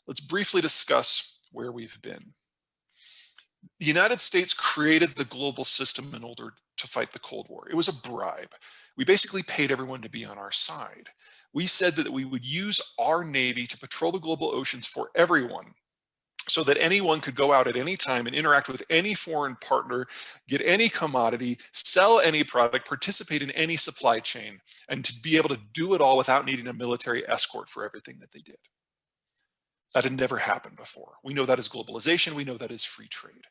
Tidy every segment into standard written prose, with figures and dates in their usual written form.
let's briefly discuss where we've been. The United States created the global system in order to fight the Cold War. It was a bribe. We basically paid everyone to be on our side. We said that we would use our Navy to patrol the global oceans for everyone, so that anyone could go out at any time and interact with any foreign partner, get any commodity, sell any product, participate in any supply chain, and to be able to do it all without needing a military escort for everything that they did. That had never happened before. We know that is globalization. We know that is free trade.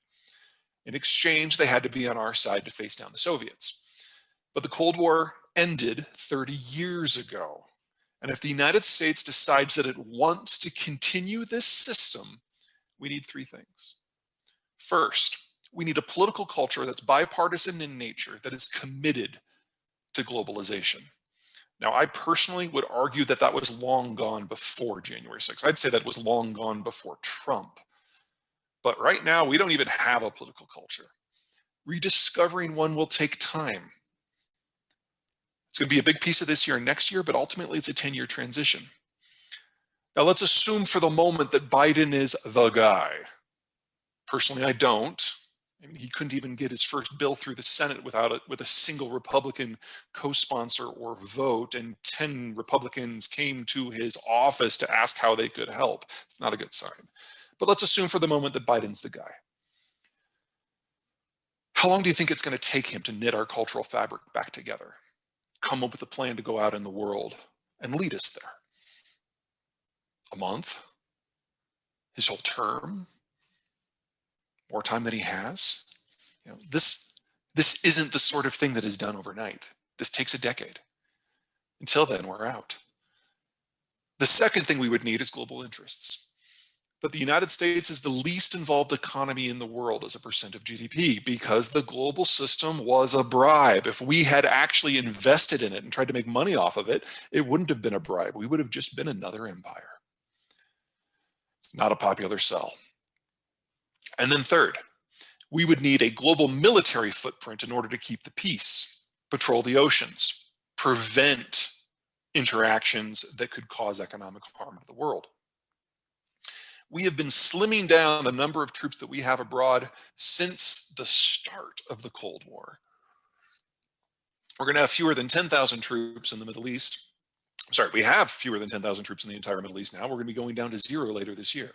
In exchange, they had to be on our side to face down the Soviets. But the Cold War ended 30 years ago. And if the United States decides that it wants to continue this system, we need three things. First, we need a political culture that's bipartisan in nature, that is committed to globalization. Now, I personally would argue that that was long gone before January 6th. I'd say that was long gone before Trump. But right now, we don't even have a political culture. Rediscovering one will take time. It's going to be a big piece of this year and next year, but ultimately it's a 10-year transition. Now, let's assume for the moment that Biden is the guy. Personally, I don't. I mean, he couldn't even get his first bill through the Senate with a single Republican co-sponsor or vote, and 10 Republicans came to his office to ask how they could help. It's not a good sign. But let's assume for the moment that Biden's the guy. How long do you think it's going to take him to knit our cultural fabric back together? Come up with a plan to go out in the world and lead us there? A month? His whole term? More time than he has? You know, this isn't the sort of thing that is done overnight. This takes a decade. Until then, we're out. The second thing we would need is global interests. But the United States is the least involved economy in the world as a percent of GDP because the global system was a bribe. If we had actually invested in it and tried to make money off of it, it wouldn't have been a bribe. We would have just been another empire. It's not a popular sell. And then third, we would need a global military footprint in order to keep the peace, patrol the oceans, prevent interactions that could cause economic harm to the world. We have been slimming down the number of troops that we have abroad since the start of the Cold War. We're going to have fewer than 10,000 troops in the Middle East. Sorry, we have fewer than 10,000 troops in the entire Middle East now. We're going to be going down to 0 later this year.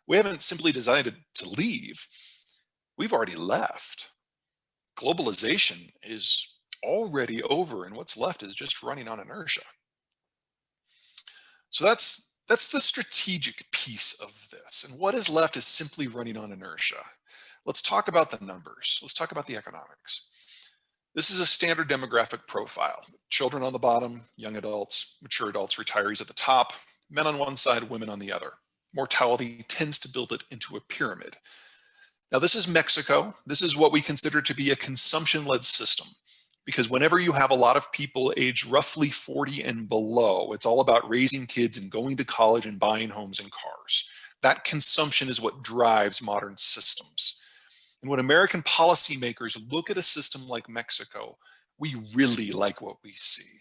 We haven't simply decided to leave. We've already left. Globalization is already over, and what's left is just running on inertia. So that's the strategic piece of this. And what is left is simply running on inertia. Let's talk about the numbers. Let's talk about the economics. This is a standard demographic profile. Children on the bottom, young adults, mature adults, retirees at the top, men on one side, women on the other. Mortality tends to build it into a pyramid. Now, this is Mexico. This is what we consider to be a consumption-led system, because whenever you have a lot of people aged roughly 40 and below, it's all about raising kids and going to college and buying homes and cars. That consumption is what drives modern systems. And when American policymakers look at a system like Mexico, we really like what we see.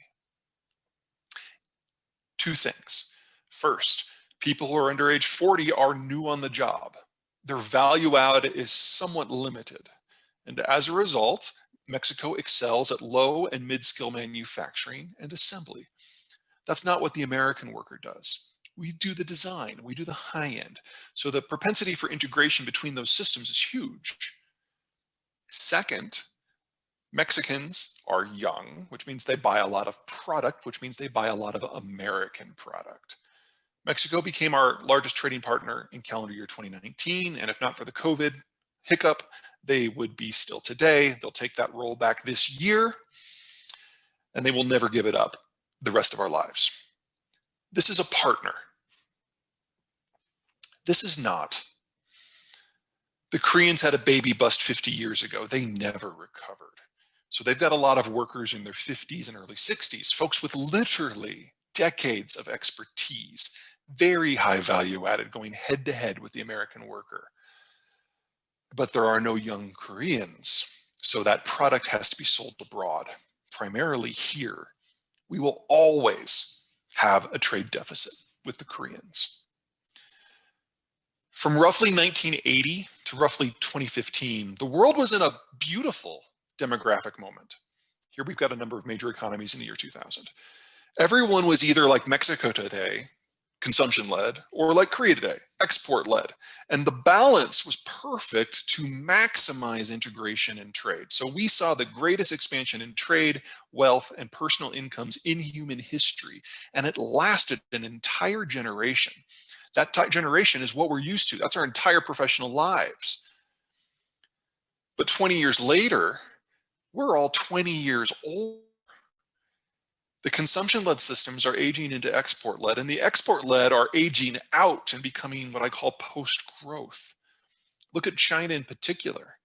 Two things. First, people who are under age 40 are new on the job. Their value add is somewhat limited. And as a result, Mexico excels at low and mid-skill manufacturing and assembly. That's not what the American worker does. We do the design, we do the high end. So the propensity for integration between those systems is huge. Second, Mexicans are young, which means they buy a lot of product, which means they buy a lot of American product. Mexico became our largest trading partner in calendar year 2019, and if not for the COVID hiccup, they would be still today. They'll take that role back this year, and they will never give it up the rest of our lives. This is a partner. This is not. The Koreans had a baby bust 50 years ago. They never recovered. So they've got a lot of workers in their 50s and early 60s, folks with literally decades of expertise, very high value added, going head to head with the American worker. But there are no young Koreans, so that product has to be sold abroad, primarily here. We will always have a trade deficit with the Koreans. From roughly 1980 to roughly 2015, the world was in a beautiful demographic moment. Here we've got a number of major economies in the year 2000. Everyone was either like Mexico today, consumption-led, or like Korea today, export-led. And the balance was perfect to maximize integration and trade. So we saw the greatest expansion in trade, wealth, and personal incomes in human history. And it lasted an entire generation. That generation is what we're used to. That's our entire professional lives. But 20 years later, we're all 20 years old. The consumption-led systems are aging into export-led, and the export-led are aging out and becoming what I call post-growth. Look at China in particular.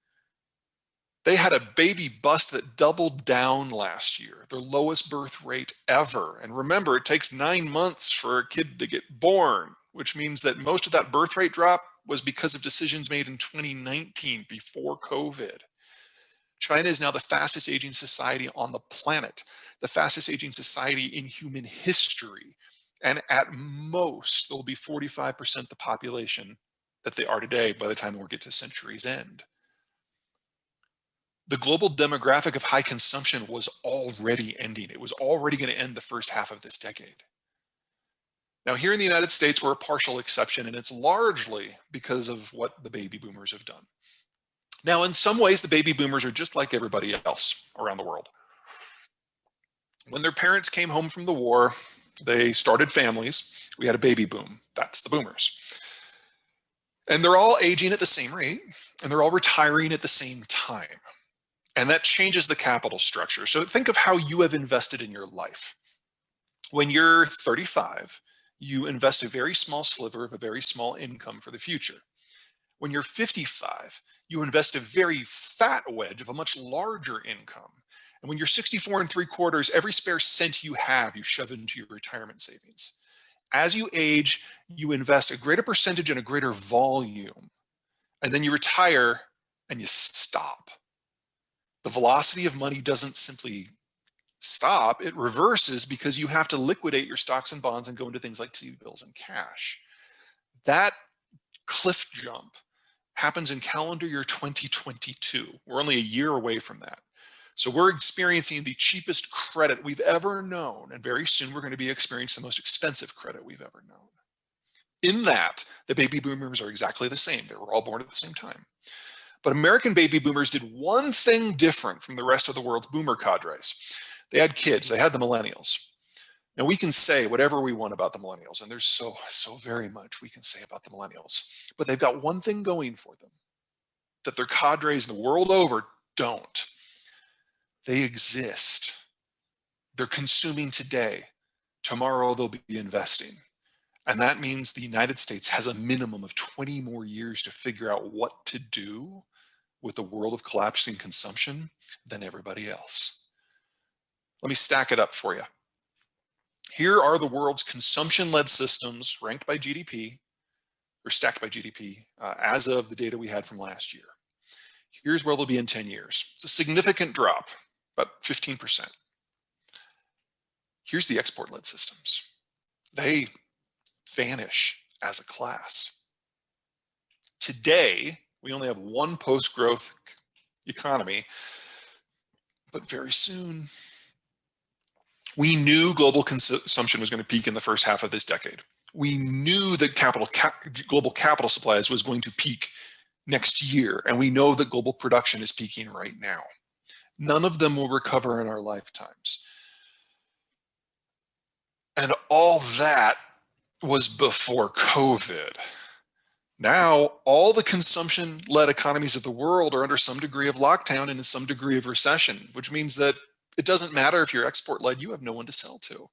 They had a baby bust that doubled down last year, their lowest birth rate ever. And remember, it takes 9 months for a kid to get born, which means that most of that birth rate drop was because of decisions made in 2019 before COVID. China is now the fastest aging society on the planet, the fastest aging society in human history. And at most, there will be 45% the population that they are today by the time we get to century's end. The global demographic of high consumption was already ending. It was already going to end the first half of this decade. Now, here in the United States, we're a partial exception, and it's largely because of what the baby boomers have done. Now, in some ways, the baby boomers are just like everybody else around the world. When their parents came home from the war, they started families. We had a baby boom. That's the boomers. And they're all aging at the same rate, and they're all retiring at the same time. And that changes the capital structure. So think of how you have invested in your life. When you're 35, you invest a very small sliver of a very small income for the future. When you're 55, you invest a very fat wedge of a much larger income. And when you're 64 3/4, every spare cent you have, you shove into your retirement savings. As you age, you invest a greater percentage and a greater volume. And then you retire and you stop. The velocity of money doesn't simply stop, it reverses because you have to liquidate your stocks and bonds and go into things like T-bills and cash. That cliff jump happens in calendar year 2022. We're only a year away from that. So we're experiencing the cheapest credit we've ever known, and very soon we're going to be experiencing the most expensive credit we've ever known. In that, the baby boomers are exactly the same. They were all born at the same time. But American baby boomers did one thing different from the rest of the world's boomer cadres. They had kids, they had the millennials. Now we can say whatever we want about the millennials, and there's so very much we can say about the millennials, but they've got one thing going for them that their cadres the world over don't. They exist. They're consuming today. Tomorrow they'll be investing. And that means the United States has a minimum of 20 more years to figure out what to do with the world of collapsing consumption than everybody else. Let me stack it up for you. Here are the world's consumption-led systems ranked by GDP, or stacked by GDP, as of the data we had from last year. Here's where they'll be in 10 years. It's a significant drop, about 15%. Here's the export-led systems. They vanish as a class. Today, we only have one post-growth economy, but very soon, we knew global consumption was going to peak in the first half of this decade. We knew that global capital supplies was going to peak next year, and we know that global production is peaking right now. None of them will recover in our lifetimes. And all that was before COVID. Now, all the consumption-led economies of the world are under some degree of lockdown and in some degree of recession, which means that it doesn't matter if you're export-led, you have no one to sell to.